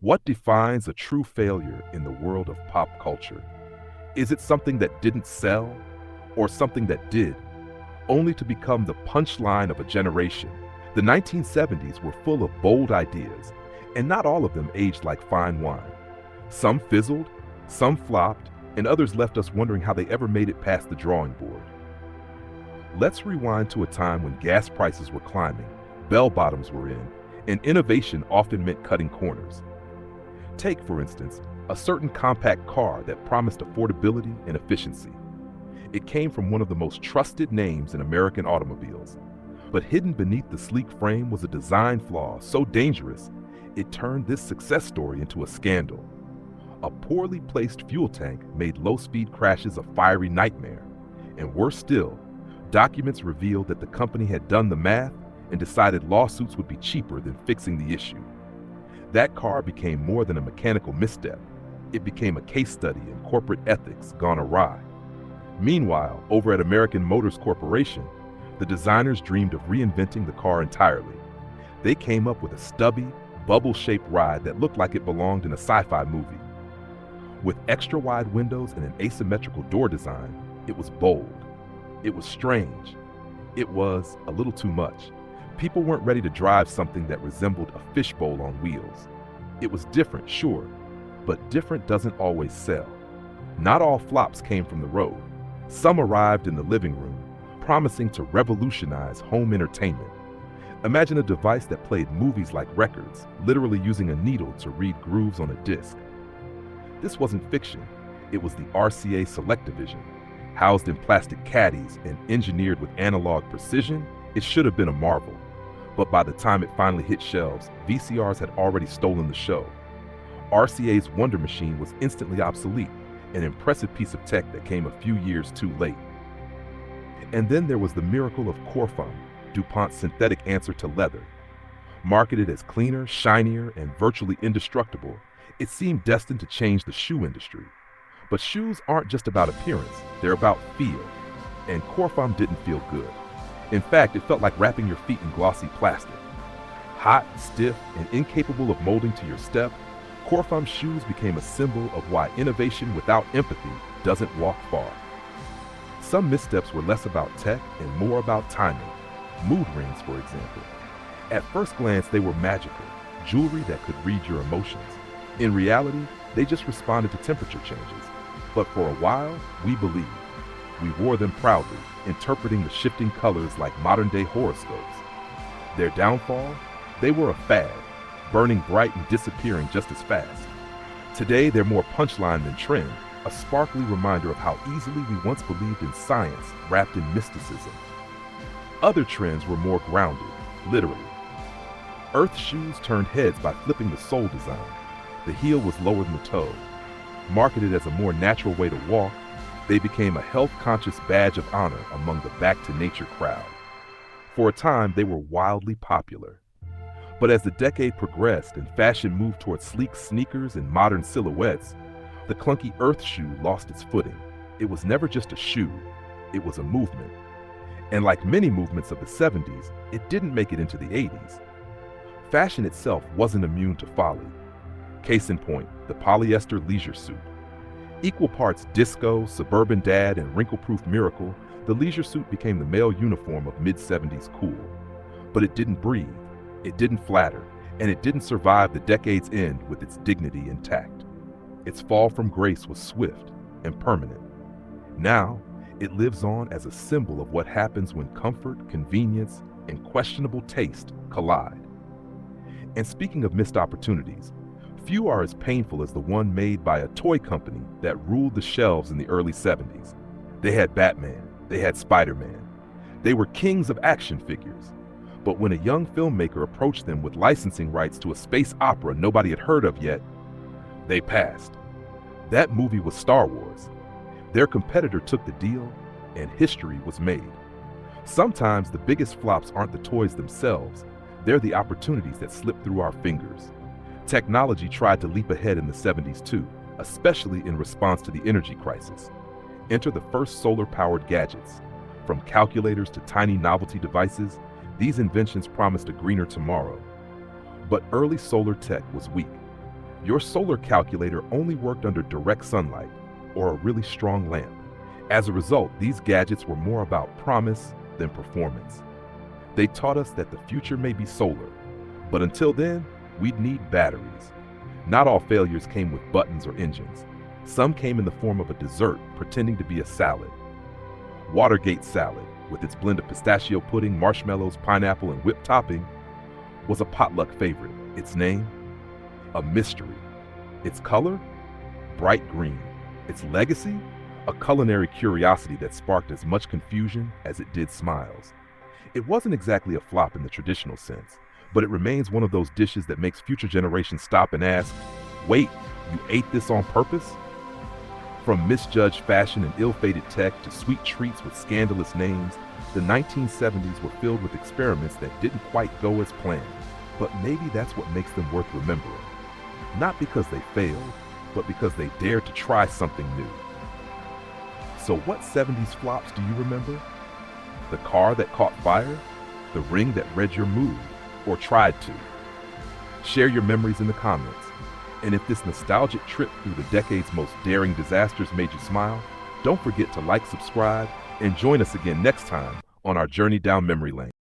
What defines a true failure in the world of pop culture? Is it something that didn't sell, or something that did, only to become the punchline of a generation? The 1970s were full of bold ideas, and not all of them aged like fine wine. Some fizzled, some flopped, and others left us wondering how they ever made it past the drawing board. Let's rewind to a time when gas prices were climbing, bell-bottoms were in, and innovation often meant cutting corners. Take, for instance, a certain compact car that promised affordability and efficiency. It came from one of the most trusted names in American automobiles, but hidden beneath the sleek frame was a design flaw so dangerous it turned this success story into a scandal. A poorly placed fuel tank made low-speed crashes a fiery nightmare, and worse still, documents revealed that the company had done the math and decided lawsuits would be cheaper than fixing the issue. That car became more than a mechanical misstep. It became a case study in corporate ethics gone awry. Meanwhile, over at American Motors Corporation, the designers dreamed of reinventing the car entirely. They came up with a stubby, bubble-shaped ride that looked like it belonged in a sci-fi movie. With extra-wide windows and an asymmetrical door design, it was bold. It was strange. It was a little too much. People weren't ready to drive something that resembled a fishbowl on wheels. It was different, sure, but different doesn't always sell. Not all flops came from the road. Some arrived in the living room, promising to revolutionize home entertainment. Imagine a device that played movies like records, literally using a needle to read grooves on a disc. This wasn't fiction. It was the RCA SelectaVision. Housed in plastic caddies and engineered with analog precision, it should have been a marvel. But by the time it finally hit shelves, VCRs had already stolen the show. RCA's Wonder Machine was instantly obsolete, an impressive piece of tech that came a few years too late. And then there was the miracle of Corfam, DuPont's synthetic answer to leather. Marketed as cleaner, shinier, and virtually indestructible, it seemed destined to change the shoe industry. But shoes aren't just about appearance, they're about feel. And Corfam didn't feel good. In fact, it felt like wrapping your feet in glossy plastic. Hot, stiff, and incapable of molding to your step, Corfam shoes became a symbol of why innovation without empathy doesn't walk far. Some missteps were less about tech and more about timing. Mood rings, for example. At first glance, they were magical, jewelry that could read your emotions. In reality, they just responded to temperature changes. But for a while, we believed. We wore them proudly, interpreting the shifting colors like modern-day horoscopes. Their downfall? They were a fad, burning bright and disappearing just as fast. Today, they're more punchline than trend, a sparkly reminder of how easily we once believed in science wrapped in mysticism. Other trends were more grounded, literally. Earth shoes turned heads by flipping the sole design. The heel was lower than the toe. Marketed as a more natural way to walk, they became a health-conscious badge of honor among the back-to-nature crowd. For a time, they were wildly popular. But as the decade progressed and fashion moved toward sleek sneakers and modern silhouettes, the clunky Earth shoe lost its footing. It was never just a shoe, it was a movement. And like many movements of the 70s, it didn't make it into the 80s. Fashion itself wasn't immune to folly. Case in point, the polyester leisure suit. Equal parts disco, suburban dad, and wrinkle-proof miracle, the leisure suit became the male uniform of mid-70s cool. But it didn't breathe, it didn't flatter, and it didn't survive the decade's end with its dignity intact. Its fall from grace was swift and permanent. Now, it lives on as a symbol of what happens when comfort, convenience, and questionable taste collide. And speaking of missed opportunities, few are as painful as the one made by a toy company that ruled the shelves in the early 70s. They had Batman, they had Spider-Man. They were kings of action figures. But when a young filmmaker approached them with licensing rights to a space opera nobody had heard of yet, they passed. That movie was Star Wars. Their competitor took the deal, and history was made. Sometimes the biggest flops aren't the toys themselves, they're the opportunities that slip through our fingers. Technology tried to leap ahead in the 70s too, especially in response to the energy crisis. Enter the first solar-powered gadgets. From calculators to tiny novelty devices, these inventions promised a greener tomorrow. But early solar tech was weak. Your solar calculator only worked under direct sunlight or a really strong lamp. As a result, these gadgets were more about promise than performance. They taught us that the future may be solar, but until then, we'd need batteries. Not all failures came with buttons or engines. Some came in the form of a dessert pretending to be a salad. Watergate salad, with its blend of pistachio pudding, marshmallows, pineapple, and whipped topping, was a potluck favorite. Its name? A mystery. Its color? Bright green. Its legacy? A culinary curiosity that sparked as much confusion as it did smiles. It wasn't exactly a flop in the traditional sense, but it remains one of those dishes that makes future generations stop and ask, wait, you ate this on purpose? From misjudged fashion and ill-fated tech to sweet treats with scandalous names, the 1970s were filled with experiments that didn't quite go as planned. But maybe that's what makes them worth remembering. Not because they failed, but because they dared to try something new. So what 70s flops do you remember? The car that caught fire? The ring that read your mood, or tried to? Share your memories in the comments. And if this nostalgic trip through the decade's most daring disasters made you smile, don't forget to like, subscribe, and join us again next time on our journey down memory lane.